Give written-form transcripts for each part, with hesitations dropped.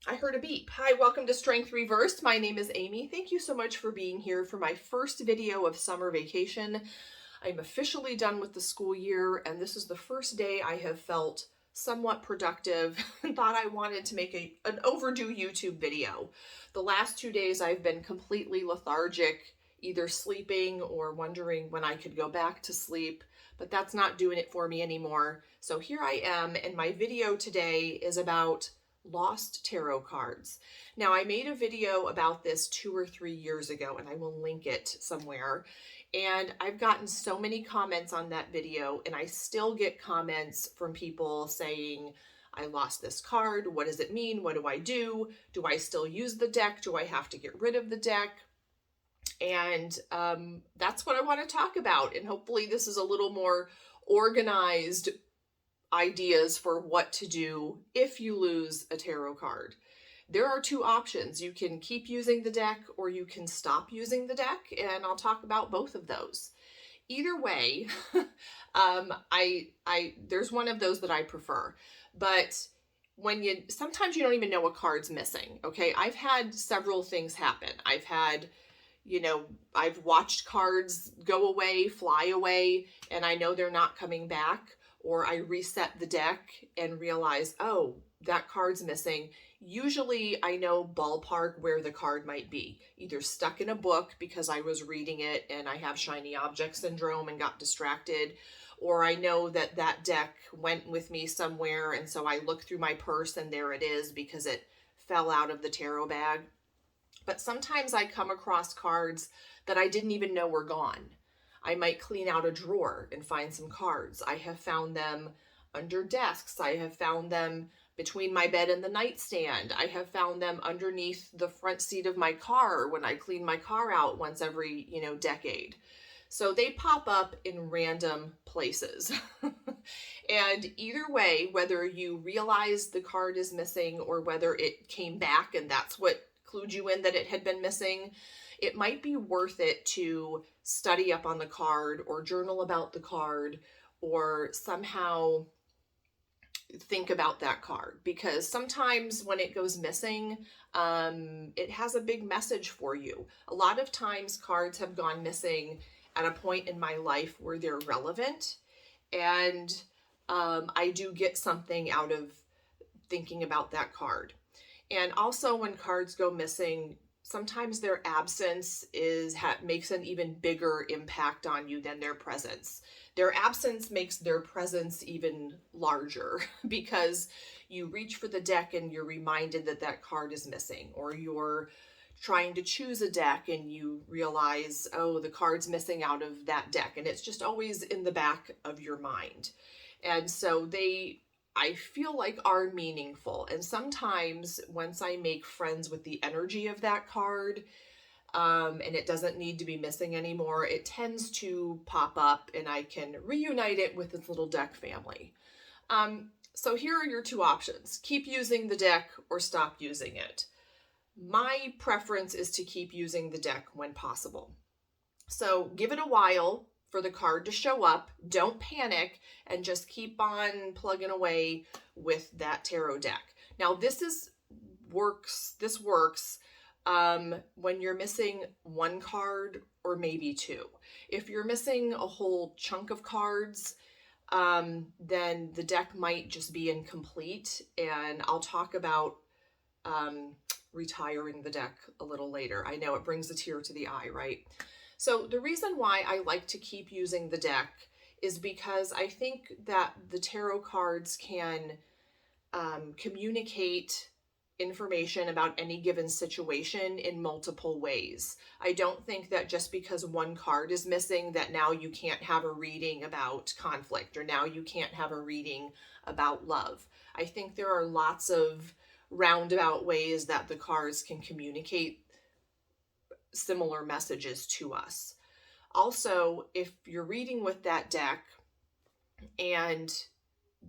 I heard a beep. Hi, welcome to Strength Reversed. My name is Amy. Thank you so much for being here for my first video of summer vacation. I'm officially done with the school year, and this is the first day I have felt somewhat productive and thought I wanted to make an overdue YouTube video. The last 2 days I've been completely lethargic, either sleeping or wondering when I could go back to sleep, but that's not doing it for me anymore. So here I am, and my video today is about lost tarot cards. Now, I made a video about this 2 or 3 years ago, and I will link it somewhere. And I've gotten so many comments on that video, and I still get comments from people saying, I lost this card. What does it mean? What do I do? Do I still use the deck? Do I have to get rid of the deck? And that's what I want to talk about. And hopefully this is a little more organized ideas for what to do if you lose a tarot card. There are two options. You can keep using the deck or you can stop using the deck, and I'll talk about both of those. Either way, there's one of those that I prefer, but sometimes you don't even know a card's missing. Okay. I've had several things happen. I've watched cards go away, fly away, and I know they're not coming back, or I reset the deck and realize, oh, that card's missing. Usually I know ballpark where the card might be, either stuck in a book because I was reading it and I have shiny object syndrome and got distracted, or I know that that deck went with me somewhere, and so I look through my purse and there it is because it fell out of the tarot bag. But sometimes I come across cards that I didn't even know were gone. I might clean out a drawer and find some cards. I have found them under desks. I have found them between my bed and the nightstand. I have found them underneath the front seat of my car when I clean my car out once every, decade. So they pop up in random places. And either way, whether you realize the card is missing or whether it came back and that's what clued you in that it had been missing, it might be worth it to study up on the card or journal about the card or somehow think about that card, because sometimes when it goes missing, it has a big message for you. A lot of times cards have gone missing at a point in my life where they're relevant, and I do get something out of thinking about that card. And also when cards go missing, sometimes their absence makes an even bigger impact on you than their presence. Their absence makes their presence even larger because you reach for the deck and you're reminded that that card is missing, or you're trying to choose a deck and you realize, oh, the card's missing out of that deck, and it's just always in the back of your mind. And so I feel like are meaningful. And sometimes once I make friends with the energy of that card, and it doesn't need to be missing anymore, it tends to pop up and I can reunite it with its little deck family. So here are your two options. Keep using the deck or stop using it. My preference is to keep using the deck when possible. So give it a while for the card to show up. Don't panic and just keep on plugging away with that tarot deck. Now this works when you're missing one card or maybe two. If you're missing a whole chunk of cards, then the deck might just be incomplete, and I'll talk about retiring the deck a little later. I know it brings a tear to the eye, right? So the reason why I like to keep using the deck is because I think that the tarot cards can communicate information about any given situation in multiple ways. I don't think that just because one card is missing that now you can't have a reading about conflict, or now you can't have a reading about love. I think there are lots of roundabout ways that the cards can communicate similar messages to us. Also, if you're reading with that deck and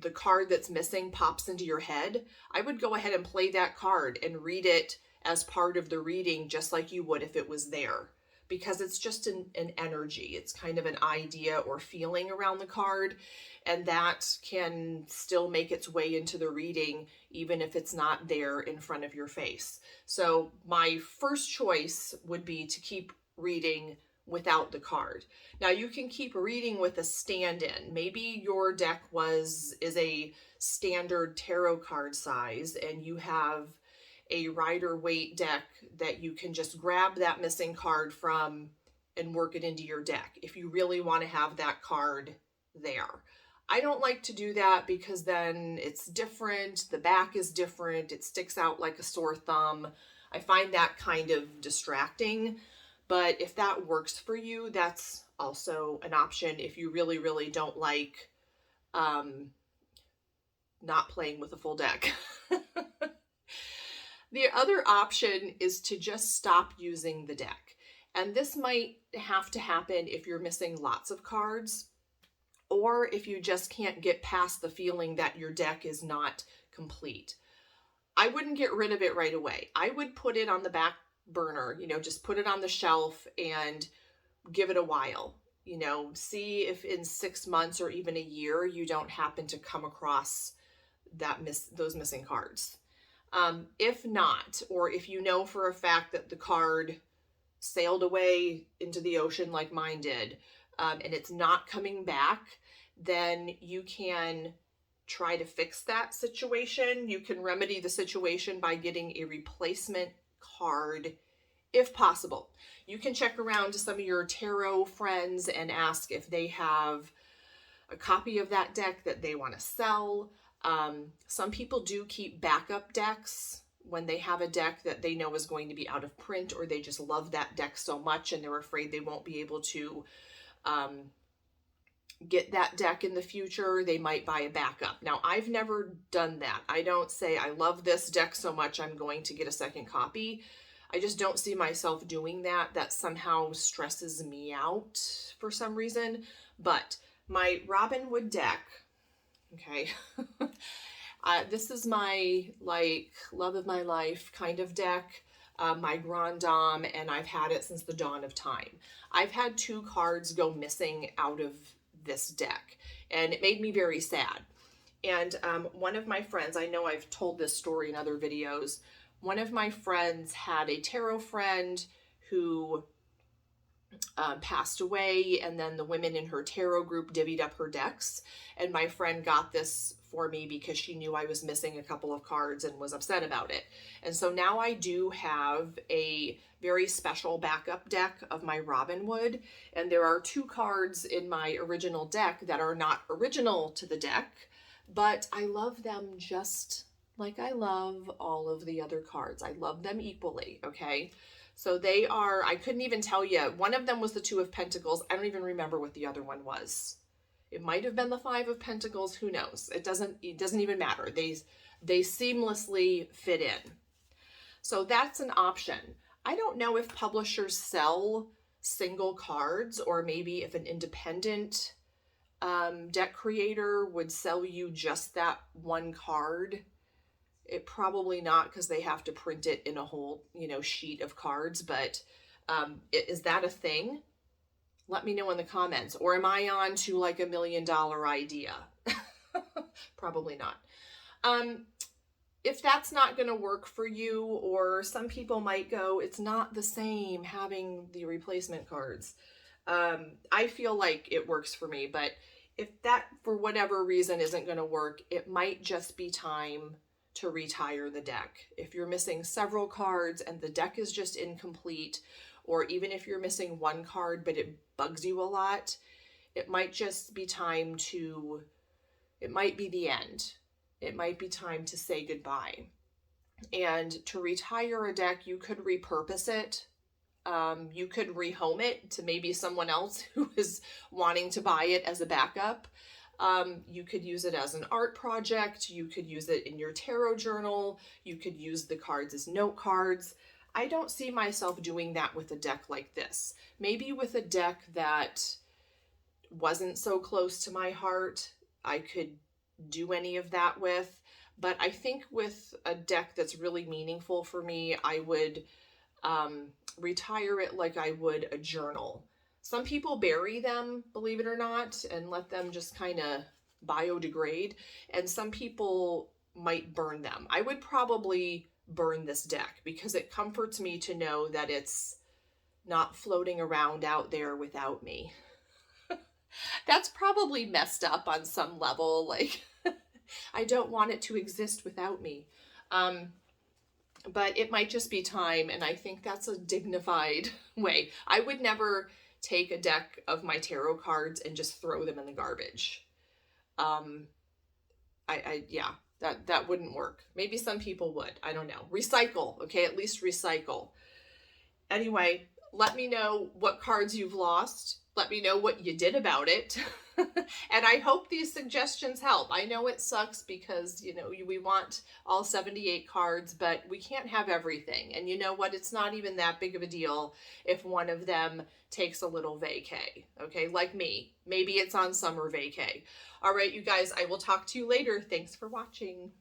the card that's missing pops into your head, I would go ahead and play that card and read it as part of the reading, just like you would if it was there. because it's just an energy. It's kind of an idea or feeling around the card, and that can still make its way into the reading even if it's not there in front of your face. So my first choice would be to keep reading without the card. Now you can keep reading with a stand-in. Maybe your deck is a standard tarot card size and you have a Rider-Waite deck that you can just grab that missing card from and work it into your deck if you really want to have that card there. I don't like to do that because then it's different, the back is different, it sticks out like a sore thumb. I find that kind of distracting. But if that works for you, that's also an option if you really, really don't like not playing with a full deck. The other option is to just stop using the deck. And this might have to happen if you're missing lots of cards, or if you just can't get past the feeling that your deck is not complete. I wouldn't get rid of it right away. I would put it on the back burner, just put it on the shelf and give it a while, see if in 6 months or even a year you don't happen to come across those missing cards. If not, or if you know for a fact that the card sailed away into the ocean like mine did, and it's not coming back, then you can try to fix that situation. You can remedy the situation by getting a replacement card if possible. You can check around to some of your tarot friends and ask if they have a copy of that deck that they want to sell. Some people do keep backup decks when they have a deck that they know is going to be out of print, or they just love that deck so much and they're afraid they won't be able to get that deck in the future. They might buy a backup. Now, I've never done that. I don't say I love this deck so much I'm going to get a second copy. I just don't see myself doing that. That somehow stresses me out for some reason. But my Robinwood deck, okay, this is my love of my life kind of deck, my Grand Dame, and I've had it since the dawn of time. I've had 2 cards go missing out of this deck, and it made me very sad. And one of my friends, I know I've told this story in other videos, one of my friends had a tarot friend who passed away, and then the women in her tarot group divvied up her decks, and my friend got this for me because she knew I was missing a couple of cards and was upset about it. And so now I do have a very special backup deck of my Robinwood, and there are 2 cards in my original deck that are not original to the deck, but I love them just like I love all of the other cards. I love them equally, okay? So they are, I couldn't even tell you. One of them was the 2 of Pentacles. I don't even remember what the other one was. It might have been the 5 of Pentacles. Who knows? It doesn't even matter. They seamlessly fit in. So that's an option. I don't know if publishers sell single cards, or maybe if an independent deck creator would sell you just that one card. It probably not, because they have to print it in a whole, sheet of cards. But is that a thing? Let me know in the comments. Or am I on to like $1 million idea? Probably not. If that's not going to work for you, or some people might go, it's not the same having the replacement cards. I feel like it works for me, but if that, for whatever reason, isn't going to work, it might just be time to retire the deck. If you're missing several cards and the deck is just incomplete, or even if you're missing one card but it bugs you a lot, it might just be time to, it might be the end. It might be time to say goodbye. And to retire a deck, you could repurpose it. You could rehome it to maybe someone else who is wanting to buy it as a backup. You could use it as an art project. You could use it in your tarot journal. You could use the cards as note cards. I don't see myself doing that with a deck like this. Maybe with a deck that wasn't so close to my heart, I could do any of that with. But I think with a deck that's really meaningful for me, I would retire it like I would a journal. Some people bury them, believe it or not, and let them just kind of biodegrade. And some people might burn them. I would probably burn this deck because it comforts me to know that it's not floating around out there without me. That's probably messed up on some level. Like, I don't want it to exist without me. But it might just be time, and I think that's a dignified way. I would never take a deck of my tarot cards and just throw them in the garbage. Yeah, that wouldn't work. Maybe some people would. I don't know. Recycle, okay? At least recycle. Anyway, let me know what cards you've lost. Let me know what you did about it. And I hope these suggestions help. I know it sucks because, you know, we want all 78 cards, but we can't have everything. And you know what? It's not even that big of a deal if one of them takes a little vacay, okay? Like me. Maybe it's on summer vacay. All right, you guys, I will talk to you later. Thanks for watching.